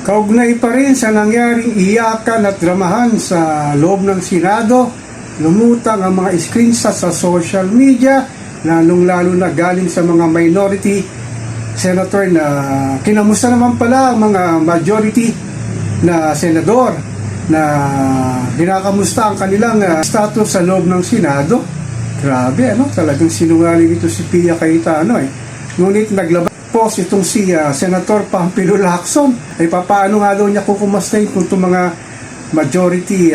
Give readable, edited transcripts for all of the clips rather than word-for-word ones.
Kaugnay pa rin sa nangyaring iyakan at dramahan sa loob ng Senado, lumutang ang mga screenshots sa social media, lalong-lalo na galing sa mga minority senator na kinamusta naman pala ang mga majority na senador na binakamusta ang kanilang status sa loob ng Senado. Grabe, talagang sinungaling ito si Pia Cayetano Ngunit naglabas post itong si Senator Pampilo Lacson ay papaano nga daw niya kukumustahin kung itong mga majority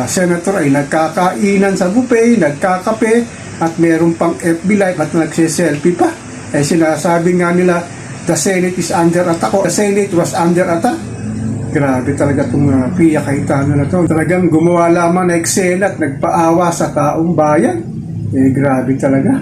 senator ay nagkakainan sa buffet, nagkakape at meron pang FB Live at nagsiselfie pa. Sinasabi nga nila the Senate is under attack o the Senate was under attack. Grabe talaga itong Pia Cayetano na ito. Talagang gumawa lamang na eksena at nagpaawa sa taong bayan. Grabe talaga.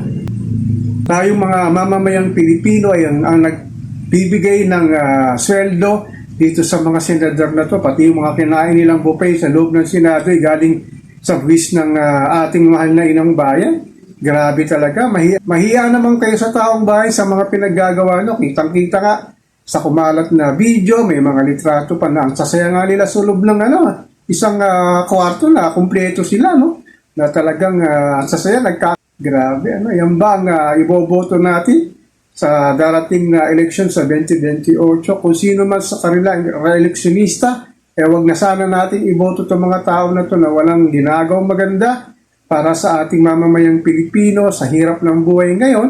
Tayong mga mamamayang Pilipino ay ang nagbibigay ng sweldo dito sa mga senador na to, pati yung mga kinain nilang buffet sa loob ng Senado ay galing sa buwis ng ating mahal na inang bayan. Grabe talaga. Mahiya naman kayo sa taong bayan sa mga pinaggagawa Kitang-kita nga sa kumalat na video, may mga litrato pa na ang sasaya nga nila sa loob ng isang kwarto na kumpleto sila na talagang sasaya Grabe, yan ba ang iboboto natin sa darating na election sa 2028? Kung sino man sa kanila re-electionista, wag na sana natin iboto itong mga tao na to na walang ginagawang maganda para sa ating mamamayang Pilipino sa hirap ng buhay ngayon,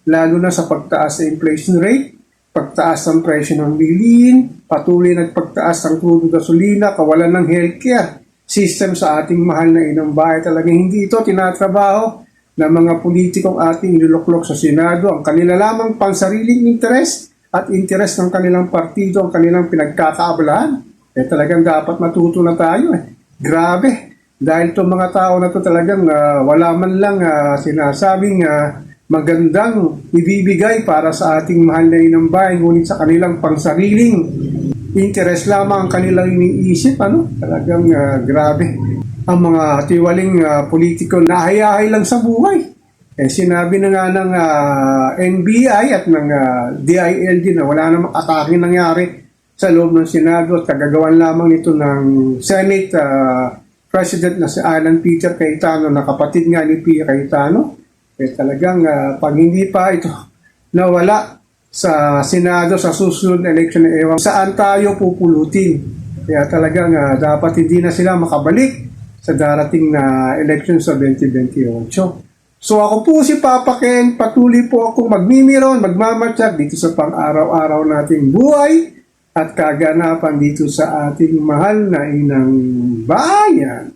lalo na sa pagtaas sa inflation rate, pagtaas ng presyo ng bilihin, patuloy nagpagtaas ng crudo gasolina, kawalan ng healthcare system sa ating mahal na inang bahay. Talagang hindi ito tinatrabaho ng mga politikong ating niluklok sa Senado. Ang kanila lamang pansariling interes at interes ng kanilang partido ang kanilang pinagkakaabalahan. Talagang dapat matuto na tayo. Grabe. Dahil itong mga tao na ito talagang wala man lang sinasabing magandang ibibigay para sa ating mahal na inang bayan, ngunit sa kanilang pansariling interes lamang ang kanilang iniisip. Talagang grabe. Ang mga tiwaling politiko na hayahay lang sa buhay. Sinabi na nga ng NBI at ng DILG na wala namang atake nangyari sa loob ng Senado at kagagawan lamang nito ng Senate President na si Alan Peter Cayetano na kapatid nga ni Pia Cayetano. Talagang pag hindi pa ito nawala sa Senado sa susunod na election na ewan, saan tayo pupulutin? Kaya talagang dapat hindi na sila makabalik sa darating na election sa 2028. So ako po si Papa Ken, patuloy po akong magmimiron, magmamatsyag dito sa pang-araw-araw nating buhay at kaganapan dito sa ating mahal na inang bayan.